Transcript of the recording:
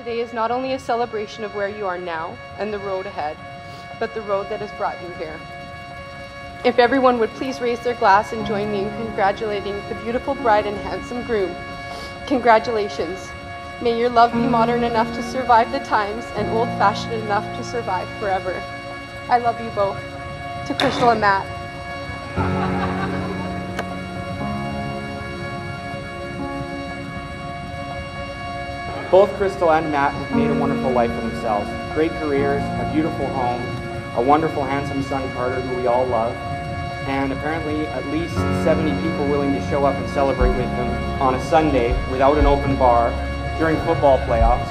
today is not only a celebration of where you are now and the road ahead, but the road that has brought you here. If everyone would please raise their glass and join me in congratulating the beautiful bride and handsome groom. Congratulations. May your love be modern enough to survive the times and old-fashioned enough to survive forever. I love you both. To Krystal and Matt. Both Krystal and Matt have made a wonderful life for themselves. Great careers, a beautiful home, a wonderful, handsome son, Carter, who we all love, and apparently at least 70 people willing to show up and celebrate with them on a Sunday without an open bar during football playoffs.